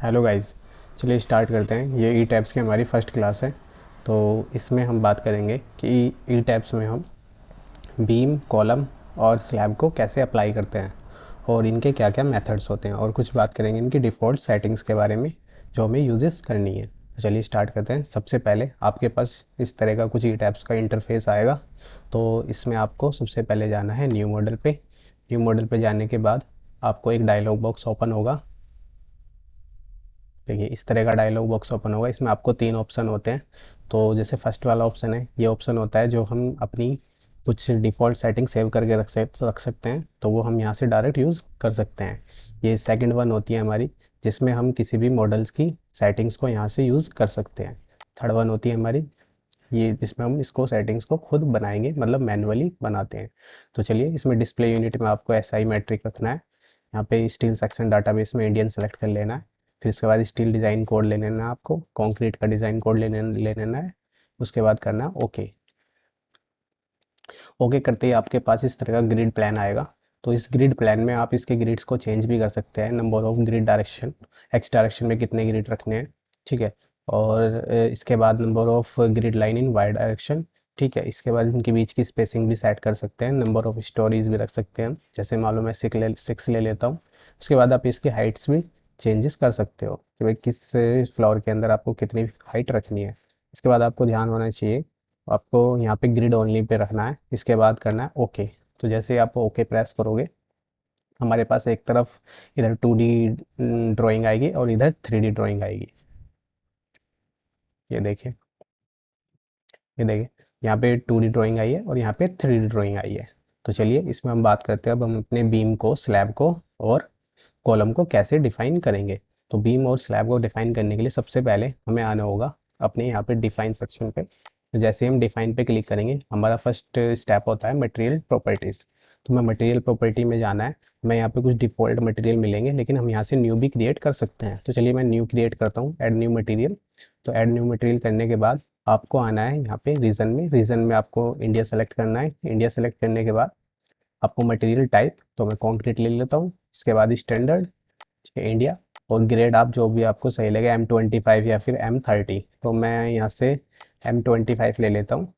Hello guys. चलिए start करते हैं। ये ई टैब्स की हमारी फर्स्ट क्लास है। तो इसमें हम बात करेंगे कि ई टैब्स में हम बीम, कॉलम और स्लैब को कैसे अप्लाई करते हैं और इनके क्या क्या मेथड्स होते हैं, और कुछ बात करेंगे इनकी डिफ़ॉल्ट सेटिंग्स के बारे में जो हमें यूजेस करनी है। तो चलिए स्टार्ट करते हैं। सबसे पहले आपके पास इस तरह का कुछ ई टैब्स का इंटरफेस आएगा। तो इसमें आपको सबसे पहले जाना है न्यू मॉडल पे। न्यू मॉडल पे जाने के बाद आपको एक डायलॉग बॉक्स ओपन होगा। देखिए इस तरह का डायलॉग बॉक्स ओपन होगा। इसमें आपको तीन ऑप्शन होते हैं। तो जैसे फर्स्ट वाला ऑप्शन है, ये ऑप्शन होता है जो हम अपनी कुछ डिफ़ॉल्ट सेटिंग सेव करके रख सकते हैं, तो वो हम यहाँ से डायरेक्ट यूज़ कर सकते हैं। ये सेकंड वन होती है हमारी, जिसमें हम किसी भी मॉडल्स की सेटिंग्स को यहाँ से यूज़ कर सकते हैं। थर्ड वन होती है हमारी ये, जिसमें हम इसको सेटिंग्स को खुद बनाएंगे, मतलब मैनुअली बनाते हैं। तो चलिए इसमें डिस्प्ले यूनिट में आपको एसआई मैट्रिक रखना है। यहाँ पे स्टील सेक्शन डाटाबेस में इंडियन सेलेक्ट कर लेना है। फिर उसके बाद स्टील डिज़ाइन कोड ले लेना है आपको, कंक्रीट का डिज़ाइन कोड ले लेना है। उसके बाद करना है ओके। ओके करते ही आपके पास इस तरह का ग्रिड प्लान आएगा। तो इस ग्रिड प्लान में आप इसके ग्रिड्स को चेंज भी कर सकते हैं। Number of grid direction, x direction में कितने ग्रिड रखने हैं, ठीक है। और इसके बाद number of grid line in Y direction, ठीक है। इसके बाद इनके बीच की स्पेसिंग भी सेट कर सकते हैं। नंबर ऑफ स्टोरीज भी रख सकते हैं, जैसे मालूम है सिक्स ले लेता हूँ। उसके बाद आप इसकी हाइट्स भी चेंजेस कर सकते हो कि भाई किस फ्लोर के अंदर आपको कितनी हाइट रखनी है। इसके बाद आपको ध्यान होना चाहिए, आपको यहाँ पे ग्रिड ओनली पे रखना है। इसके बाद करना है ओके। तो जैसे आप ओके प्रेस करोगे, हमारे पास एक तरफ इधर 2D ड्राइंग आएगी और इधर 3D ड्राइंग आएगी। ये देखिए, ये देखिए, यहाँ पे 2D ड्राइंग आई है और यहाँ पे 3D ड्राइंग आई है। तो चलिए इसमें हम बात करते हैं अब हम अपने बीम को, स्लैब को और कॉलम को कैसे डिफाइन करेंगे। तो बीम और स्लैब को डिफाइन करने के लिए सबसे पहले हमें आना होगा अपने यहाँ पे डिफाइन सेक्शन पे। तो जैसे हम डिफाइन पे क्लिक करेंगे, हमारा फर्स्ट स्टेप होता है मटेरियल प्रॉपर्टीज। तो मैं मटेरियल प्रॉपर्टी में जाना है। मैं यहाँ पे कुछ डिफ़ॉल्ट मटेरियल मिलेंगे, लेकिन हम यहाँ से न्यू भी क्रिएट कर सकते हैं। तो चलिए मैं न्यू क्रिएट करता हूँ, ऐड न्यू मटेरियल। तो ऐड न्यू मटेरियल करने के बाद आपको आना है यहाँ पे रीजन में आपको इंडिया सेलेक्ट करना है। इंडिया सेलेक्ट करने के बाद आपको मटेरियल टाइप, तो मैं कंक्रीट ले लेता हूँ। इसके बाद स्टैंडर्ड, ठीक है, इंडिया। और ग्रेड आप जो भी आपको सही लगे, M25 या फिर M30, तो मैं यहाँ से M25 ले लेता हूँ।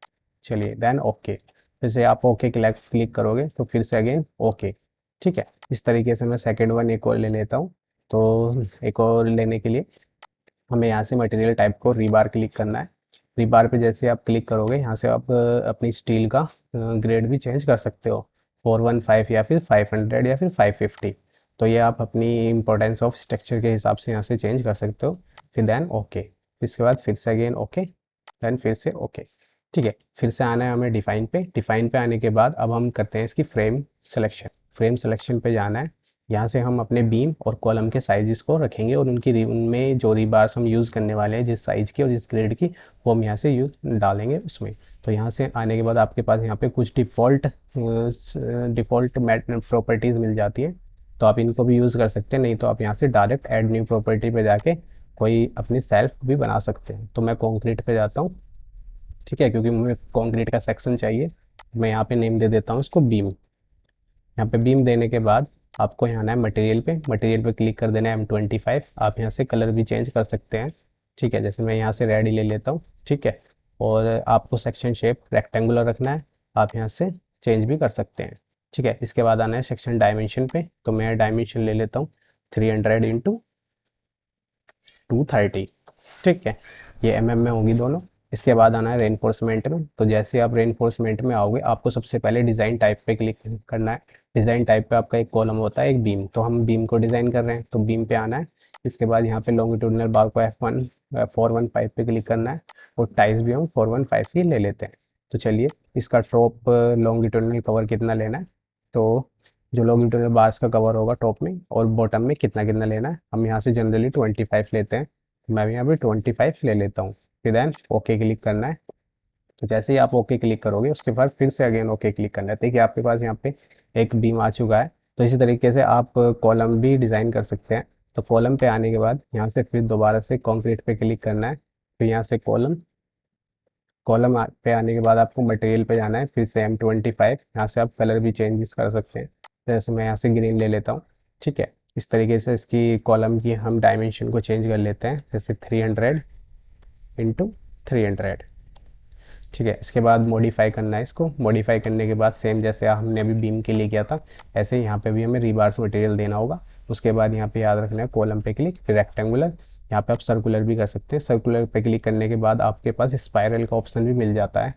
चलिए देन ओके। फिर से आप ओके क्लिक करोगे तो फिर से अगेन ओके, ठीक है। इस तरीके से मैं सेकेंड वन एक और ले लेता हूँ। तो एक और लेने के लिए हमें यहाँ से मटेरियल टाइप को रीबार क्लिक करना है। रीबार पे जैसे आप क्लिक करोगे, यहाँ से आप अपनी स्टील का ग्रेड भी चेंज कर सकते हो, 415 या फिर 500 या फिर 550। तो ये आप अपनी इम्पोर्टेंस ऑफ स्ट्रक्चर के हिसाब से यहाँ से चेंज कर सकते हो। फिर देन ओके, इसके बाद फिर से अगेन ओके, देन फिर से ओके, ठीक है। फिर से आना है हमें डिफाइन पे आने के बाद अब हम करते हैं इसकी फ्रेम सिलेक्शन पे जाना है। यहाँ से हम अपने बीम और कॉलम के साइजेस को रखेंगे और उनमें जो रिबार्स हम यूज़ करने वाले हैं, जिस साइज़ की और जिस ग्रेड की, वो हम यहाँ से यूज डालेंगे उसमें। तो यहाँ से आने के बाद आपके पास यहाँ पे कुछ डिफ़ॉल्ट प्रॉपर्टीज़ मिल जाती हैं। तो आप इनको भी यूज़ कर सकते हैं, नहीं तो आप यहाँ से डायरेक्ट ऐड न्यू प्रॉपर्टी पे जाके कोई अपनी सेल्फ भी बना सकते हैं। तो मैं कॉन्क्रीट पे जाता हूँ, ठीक है, क्योंकि मुझे कॉन्क्रीट का सेक्शन चाहिए। मैं यहाँ पे नेम दे देता हूँ इसको बीम। यहाँ पे बीम देने के बाद आपको यहाँ आना है मटेरियल पे क्लिक कर देना है M25। आप यहाँ से कलर भी चेंज कर सकते हैं, ठीक है। जैसे मैं यहाँ से रेड ही ले लेता हूँ, ठीक है। और आपको सेक्शन शेप रेक्टेंगुलर रखना है, आप यहाँ से चेंज भी कर सकते हैं, ठीक है। इसके बाद आना है सेक्शन डायमेंशन पे। तो मैं डायमेंशन ले लेता हूँ 300 × 230, ठीक है। ये में होगी दोनों। इसके बाद आना है रेनफोर्समेंट में। तो जैसे आप रेनफोर्समेंट में आओगे, आपको सबसे पहले डिज़ाइन टाइप पे क्लिक करना है। डिज़ाइन टाइप पे आपका एक कॉलम होता है, एक बीम। तो हम बीम को डिज़ाइन कर रहे हैं, तो बीम पे आना है। इसके बाद यहाँ पे लॉन्गिट्यूडनल बार को F1 415 पे क्लिक करना है। और टाइस भी हम 415 ही ले लेते हैं। तो चलिए इसका टॉप लॉन्गिट्यूडनल कवर कितना लेना है, तो जो लॉन्गिट्यूडनल बार्स का कवर होगा टॉप में और बॉटम में कितना कितना लेना है, हम यहाँ से जनरली 25 लेते हैं। मैं भी यहाँ पे 25 ले लेता हूँ। फिर देन ओके क्लिक करना है। तो जैसे ही आप ओके क्लिक करोगे, उसके बाद फिर से अगेन ओके क्लिक करना है। देखिए आपके पास यहाँ पे एक बीम आ चुका है। तो इसी तरीके से आप कॉलम भी डिज़ाइन कर सकते हैं। तो कॉलम पे आने के बाद यहाँ से फिर दोबारा से कंक्रीट पे क्लिक करना है। फिर यहाँ से पे आने के बाद आपको मटेरियल पे जाना है, फिर से M25। यहाँ से आप कलर भी चेंजेस कर सकते हैं। जैसे मैं यहाँ से ग्रीन ले लेता हूँ, ठीक है। इस तरीके से इसकी कॉलम की हम डायमेंशन को चेंज कर लेते हैं, जैसे 300 इंटू 300। ठीक है, इसके बाद मॉडिफाई करना है इसको। मॉडिफाई करने के बाद सेम जैसे हमने अभी बीम के लिए किया था, ऐसे ही यहाँ पे भी हमें रीबार्स मटेरियल देना होगा। उसके बाद यहाँ पे याद रखना है कॉलम पे क्लिक, फिर रेक्टेंगुलर। यहाँ पे आप सर्कुलर भी कर सकते हैं। सर्कुलर पे क्लिक करने के बाद आपके पास स्पाइरल का ऑप्शन भी मिल जाता है,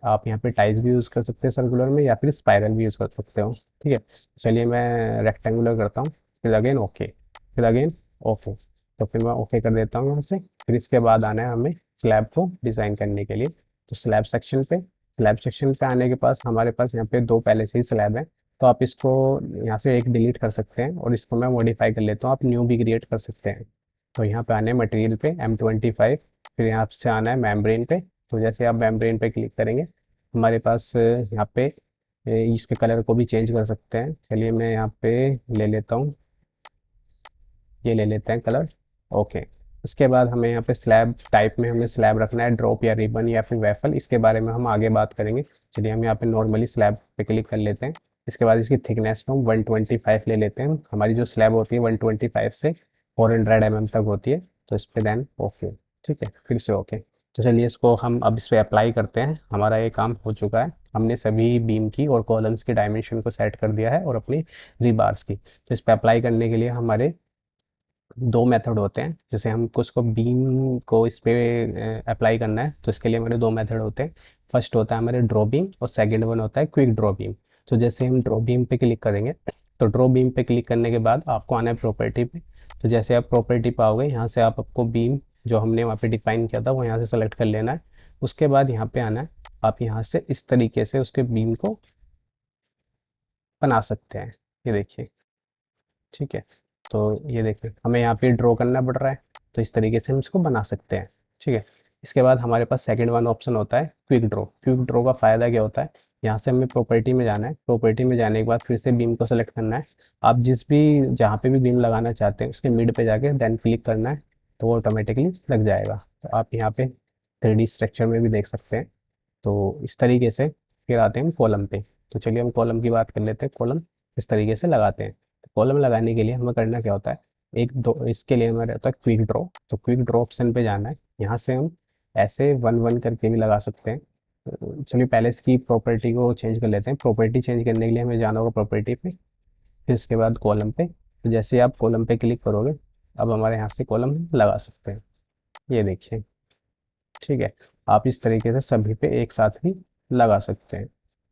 आप यहाँ पे टाइल्स भी यूज़ कर सकते हैं सर्कुलर में, या फिर स्पाइरल भी यूज़ कर सकते हो। ठीक है, चलिए मैं रेक्टेंगुलर करता हूँ, फिर अगेन ओके, फिर अगेन ओके। तो फिर मैं ओके कर देता हूँ यहाँ से। फिर इसके बाद आना है हमें स्लैब को डिज़ाइन करने के लिए। तो स्लैब सेक्शन पे आने के पास हमारे पास यहाँ पे दो पहले से ही स्लैब हैं, तो आप इसको यहाँ से एक डिलीट कर सकते हैं और इसको मैं मॉडिफाई कर लेता हूँ, आप न्यू भी क्रिएट कर सकते हैं। तो यहाँ पे आना है मटेरियल पे M25, फिर यहाँ से आना है मेम्ब्रेन पे। तो जैसे आप मेम्ब्रेन पे क्लिक करेंगे, हमारे पास यहाँ पे इसके कलर को भी चेंज कर सकते हैं। चलिए मैं यहाँ पे ले लेता हूँ, ये ले लेते हैं कलर। ओके, इसके बाद हमें यहाँ पे स्लैब टाइप में हमें स्लैब रखना है, ड्रॉप या रिबन या फिर वेफल, इसके बारे में हम आगे बात करेंगे। चलिए हम यहाँ पे नॉर्मली स्लैब पे क्लिक कर लेते हैं। इसके बाद इसकी थिकनेस को हम 125 ले लेते हैं। हमारी जो स्लैब होती है 125 से 400 mm तक होती है। तो इस पे देन ओके, ठीक है, फिर से ओके। तो चलिए इसको हम अब इस पे अप्लाई करते हैं। हमारा ये काम हो चुका है, हमने सभी बीम की और कॉलम्स की डायमेंशन को सेट कर दिया है और अपनी रिबार्स की। तो इस पे अप्लाई करने के लिए हमारे दो मेथड होते हैं। जैसे हमको उसको बीम को इस पे अप्लाई करना है, तो इसके लिए हमारे दो मेथड होते हैं। फर्स्ट होता है हमारे ड्रॉ बीम और सेकंड वन होता है क्विक ड्रॉ बीम। तो जैसे हम ड्रॉ बीम पे क्लिक करेंगे, तो ड्रॉ बीम पे क्लिक करने के बाद आपको आना है प्रॉपर्टी पे। तो जैसे आप प्रॉपर्टी पे आओगे, यहाँ से आपको बीम जो हमने वहाँ पे डिफाइन किया था वो यहाँ से सेलेक्ट कर लेना है। उसके बाद यहाँ पे आना है, आप यहाँ से इस तरीके से उसके बीम को बना सकते हैं। ये देखिए, ठीक है। तो ये देखिए हमें यहाँ पे ड्रॉ करना पड़ रहा है, तो इस तरीके से हम इसको बना सकते हैं। ठीक है, इसके बाद हमारे पास सेकंड वन ऑप्शन होता है क्विक ड्रॉ। क्विक ड्रॉ का फ़ायदा क्या होता है, यहाँ से हमें प्रॉपर्टी में जाना है। प्रॉपर्टी में जाने के बाद फिर से बीम को सेलेक्ट करना है। आप जिस भी जहाँ पे भी बीम लगाना चाहते हैं उसके मिड पे जाके देन क्लिक करना है, तो वो ऑटोमेटिकली लग जाएगा। तो आप यहाँ पे 3D स्ट्रक्चर में भी देख सकते हैं। तो इस तरीके से फिर आते हैं हम कॉलम पे। तो चलिए हम कॉलम की बात कर लेते हैं। कॉलम इस तरीके से लगाते हैं। कॉलम लगाने के लिए हमें करना क्या होता है, एक दो इसके लिए हमारा होता है क्विक ड्रॉ। तो क्विक ड्रॉ ऑप्शन पे जाना है, यहाँ से हम ऐसे वन वन करके भी लगा सकते हैं। चलिए पहले इसकी प्रॉपर्टी को चेंज कर लेते हैं। प्रॉपर्टी चेंज करने के लिए हमें जाना होगा प्रॉपर्टी पे, फिर इसके बाद कॉलम पे। तो जैसे आप कॉलम पे क्लिक करोगे, अब हमारे यहाँ से कॉलम लगा सकते हैं। ये देखिए, ठीक है। आप इस तरीके से सभी पे एक साथ भी लगा सकते हैं।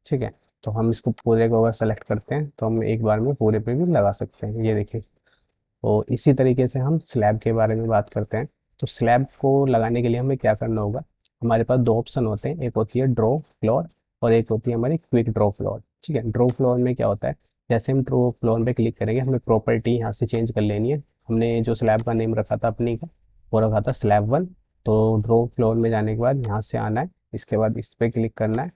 ठीक है, तो हम इसको पूरे को अगर सेलेक्ट करते हैं तो हम एक बार में पूरे पे भी लगा सकते हैं। ये देखिए। तो इसी तरीके से हम स्लैब के बारे में बात करते हैं। तो स्लैब को लगाने के लिए हमें क्या करना होगा, हमारे पास दो ऑप्शन होते हैं, एक होती है ड्रॉ फ्लोर और एक होती है हमारी क्विक ड्रॉ फ्लोर। ठीक है, ड्रॉ फ्लोर में क्या होता है, जैसे हम ड्रॉ फ्लोर पे क्लिक करेंगे, हमें प्रॉपर्टी यहाँ से चेंज कर लेनी है। हमने जो स्लैब का नेम रखा था अपनी का, वो रखा था स्लैब 1। तो ड्रॉ फ्लोर में जाने के बाद यहाँ से आना है, इसके बाद इस पर क्लिक करना है।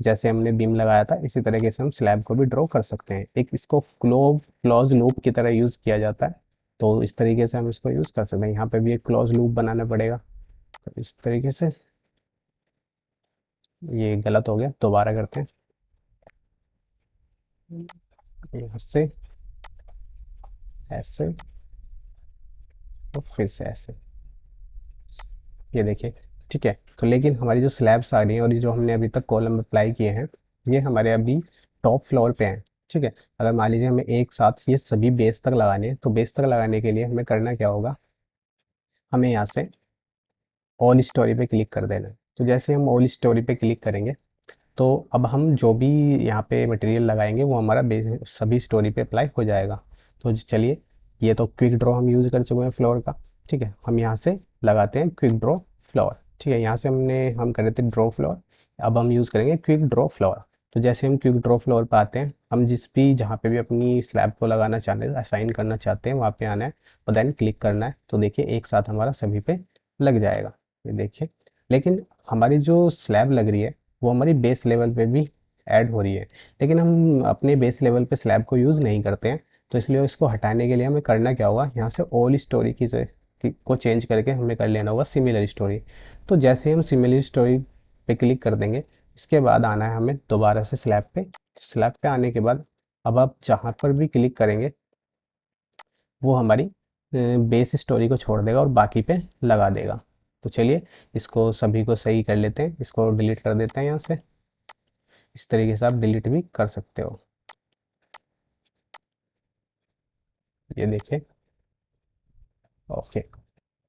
जैसे हमने बीम लगाया था इसी तरीके से हम स्लैब को भी ड्रॉ कर सकते हैं। एक इसको क्लोज लूप की तरह यूज़ किया जाता है, तो इस तरीके से हम इसको यूज़ कर सकते हैं। यहाँ पे भी एक क्लोज लूप बनाना पड़ेगा, तो इस तरीके से। ये गलत हो गया, दोबारा करते हैं। यहाँ से ऐसे और फिर से ऐसे, ये देखिए। ठीक है, तो लेकिन हमारी जो स्लैब्स आ रही हैं और ये जो हमने अभी तक कॉलम अप्लाई किए हैं, ये हमारे अभी टॉप फ्लोर पे हैं। ठीक है, अगर मान लीजिए हमें एक साथ ये सभी बेस तक लगाने हैं, तो बेस तक लगाने के लिए हमें करना क्या होगा, हमें यहाँ से ऑल स्टोरी पे क्लिक कर देना है। तो जैसे हम ऑल स्टोरी पे क्लिक करेंगे, तो अब हम जो भी यहाँ पे मटेरियल लगाएंगे वो हमारा सभी स्टोरी पे अप्लाई हो जाएगा। तो चलिए, ये तो क्विक ड्रॉ हम यूज़ कर चुके हैं फ्लोर का। ठीक है, हम यहाँ से लगाते हैं क्विक ड्रॉ फ्लोर। ठीक है, यहाँ से हम कर रहे थे ड्रॉ फ्लोर, अब हम यूज़ करेंगे क्विक ड्रॉ फ्लोर। तो जैसे हम क्विक ड्रॉ फ्लोर पर आते हैं, हम जिस भी जहाँ पे भी अपनी स्लैब को लगाना चाहते हैं, असाइन करना चाहते हैं, वहाँ पे आना है और देन क्लिक करना है। तो देखिए एक साथ हमारा सभी पे लग जाएगा। ये देखिए, लेकिन हमारी जो स्लैब लग रही है वो हमारी बेस लेवल पे भी ऐड हो रही है, लेकिन हम अपने बेस लेवल पे स्लैब को यूज़ नहीं करते हैं। तो इसलिए इसको हटाने के लिए हमें करना क्या होगा, यहाँ से ऑल स्टोरी को चेंज करके हमें कर लेना होगा सिमिलर स्टोरी। तो जैसे हम सिमिलर स्टोरी पे क्लिक कर देंगे, इसके बाद आना है हमें दोबारा से स्लैब पे। स्लैब पे आने के बाद अब आप जहाँ पर भी क्लिक करेंगे, वो हमारी बेस स्टोरी को छोड़ देगा और बाकी पे लगा देगा। तो चलिए इसको सभी को सही कर लेते हैं, इसको डिलीट कर देते हैं यहाँ से। इस तरीके से आप डिलीट भी कर सकते हो। ये देखिए, ओके,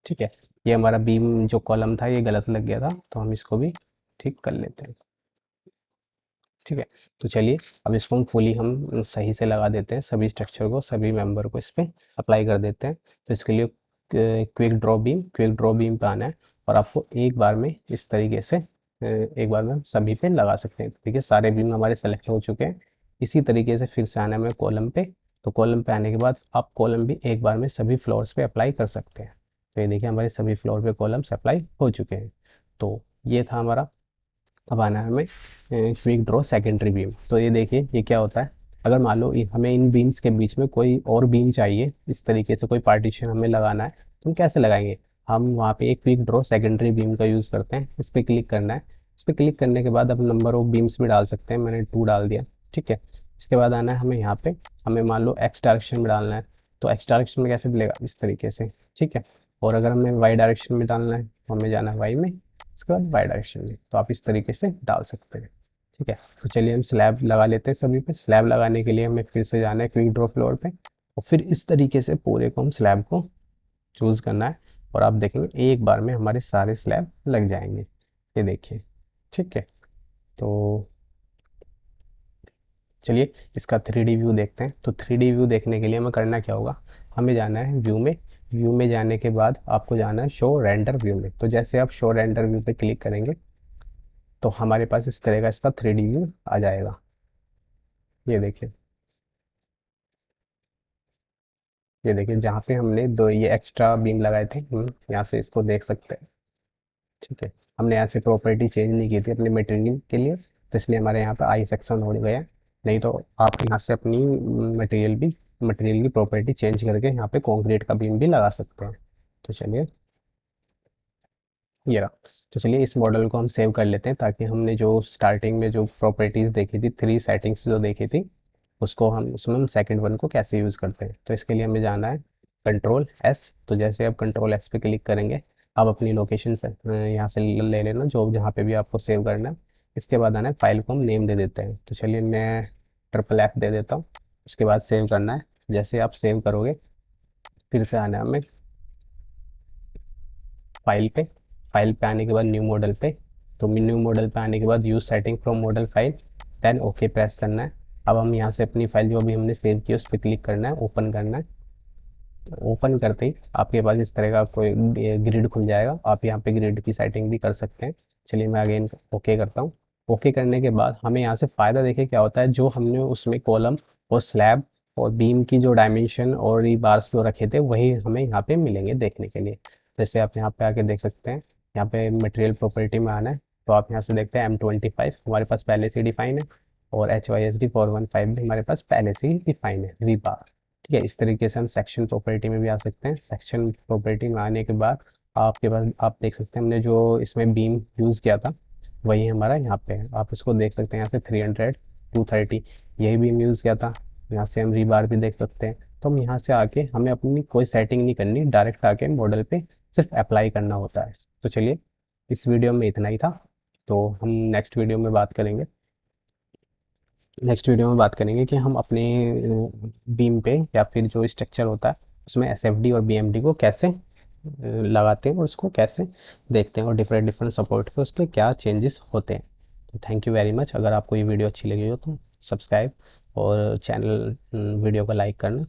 ठीक है। ये हमारा बीम जो कॉलम था ये गलत लग गया था, तो हम इसको भी ठीक कर लेते हैं। ठीक है, तो चलिए अब इसको हम फुली हम सही से लगा देते हैं, सभी स्ट्रक्चर को, सभी मेंबर को इस पे अप्लाई कर देते हैं। तो इसके लिए क्विक ड्रॉ बीम पे आना है और आपको एक बार में इस तरीके से एक बार में हम सभी पे लगा सकते हैं। देखिए सारे बीम हमारे सेलेक्ट हो चुके हैं। इसी तरीके से फिर से आना है हमें कॉलम पे। तो कॉलम पे आने के बाद आप कॉलम भी एक बार में सभी फ्लोर्स पे अप्लाई कर सकते हैं। तो ये देखिए हमारे सभी फ्लोर पे कॉलम्स अप्लाई हो चुके हैं। तो ये था हमारा। अब आना है हमें क्विक ड्रॉ सेकेंडरी बीम। तो ये देखिए ये क्या होता है, अगर मान लो हमें इन बीम्स के बीच में कोई और बीम चाहिए, इस तरीके से कोई पार्टीशन हमें लगाना है, तो हम कैसे लगाएंगे? हम वहाँ पे एक क्विक ड्रॉ सेकेंडरी बीम का यूज़ करते हैं। इस पर क्लिक करना है। इस पर क्लिक करने के बाद अब नंबर ऑफ बीम्स भी डाल सकते हैं, मैंने 2 डाल दिया। ठीक है, इसके बाद आना है हमें यहाँ पे, हमें मान लो एक्स डायरेक्शन में डालना है, तो एक्स डायरेक्शन में कैसे मिलेगा? इस तरीके से। ठीक है, और अगर हमें वाई डायरेक्शन में डालना है तो हमें जाना है वाई में, इसके बाद वाई डायरेक्शन में, तो आप इस तरीके से डाल सकते हैं। ठीक है, तो चलिए हम स्लैब लगा लेते हैं सभी पे। स्लैब लगाने के लिए हमें फिर से जाना है क्विक ड्रॉ फ्लोर पे और फिर इस तरीके से पूरे को हम स्लैब को चूज़ करना है और आप देखेंगे एक बार में हमारे सारे स्लैब लग जाएंगे। ये देखिए, ठीक है। तो चलिए इसका 3D व्यू देखते हैं। तो 3D व्यू देखने के लिए हमें करना क्या होगा, हमें जाना है व्यू में। व्यू में जाने के बाद आपको जाना है शो रेंडर व्यू में। तो जैसे आप शो रेंडर व्यू पे क्लिक करेंगे तो हमारे पास इस तरह का इसका 3D व्यू आ जाएगा। ये देखिए, ये देखिए जहाँ पे हमने दो ये एक्स्ट्रा बीम लगाए थे, हम यहाँ से इसको देख सकते हैं। ठीक है, हमने यहाँ से प्रॉपर्टी चेंज नहीं की थी अपने मटेरियल के लिए, तो इसलिए हमारे यहाँ पे आई सेक्शन हो गया। नहीं तो आप यहाँ से अपनी मटेरियल की प्रॉपर्टी चेंज करके यहाँ पे कंक्रीट का बीम भी लगा सकते हैं। तो चलिए ये रहा। तो चलिए इस मॉडल को हम सेव कर लेते हैं, ताकि हमने जो स्टार्टिंग में जो प्रॉपर्टीज देखी थी, 3 सेटिंग्स जो देखी थी, उसको हम उसमें हम सेकंड वन को कैसे यूज़ करते हैं। तो इसके लिए हमें जाना है कंट्रोल एस। तो जैसे आप कंट्रोल एस पे क्लिक करेंगे, आप अपनी लोकेशन से यहाँ से ले लेना जो जहाँ पे भी आपको सेव करना है। इसके बाद आना है, फाइल को हम नेम दे देते हैं। तो चलिए मैं ट्रिपल एफ दे देता हूँ। उसके बाद सेव करना है। जैसे आप सेव करोगे फिर से आना है हमें फाइल पे। फाइल पे आने के बाद न्यू मॉडल पे। तो न्यू मॉडल पे आने के बाद use setting from model file, then okay press करना है। अब हम यहाँ से अपनी फाइल जो भी हमने सेव की उस पर क्लिक करना है, ओपन करना है। ओपन करते ही आपके पास इस तरह का कोई ग्रिड खुल जाएगा। आप यहाँ पे ग्रिड की सेटिंग भी कर सकते हैं। चलिए मैं अगेन ओके करता हूँ। ओके करने के बाद हमें यहाँ से फ़ायदा देखिए क्या होता है, जो हमने उसमें कॉलम और स्लैब और बीम की जो डायमेंशन और ये बार्स जो रखे थे वही हमें यहाँ पे मिलेंगे देखने के लिए। जैसे आप यहाँ पे आके देख सकते हैं, यहाँ पे मटेरियल प्रॉपर्टी में आना है तो आप यहाँ से देखते हैं M25 हमारे पास पहले से डिफाइन है और HYSD 415 भी हमारे पास पहले से ही डिफाइन है, रीबार। ठीक है, इस तरीके से हम सेक्शन प्रॉपर्टी में भी आ सकते हैं। सेक्शन प्रॉपर्टी में आने के बाद आपके पास आप देख सकते हैं हमने जो इसमें बीम यूज़ किया था वही हमारा यहाँ पे है। आप इसको देख सकते हैं यहाँ से 300 230 यही बीम यूज़ किया था। यहाँ से हम रीबार भी देख सकते हैं। तो हम यहाँ से आके हमें अपनी कोई सेटिंग नहीं करनी, डायरेक्ट आके मॉडल पे सिर्फ अप्लाई करना होता है। तो चलिए इस वीडियो में इतना ही था। तो हम नेक्स्ट वीडियो में बात करेंगे कि हम अपने बीम पे या फिर जो स्ट्रक्चर होता है उसमें एसएफडी और बीएमडी को कैसे लगाते हैं और उसको कैसे देखते हैं और डिफरेंट डिफरेंट सपोर्ट पे उसके क्या चेंजेस होते हैं। तो थैंक यू वेरी मच। अगर आपको ये वीडियो अच्छी लगी हो तो सब्सक्राइब और चैनल वीडियो को लाइक करना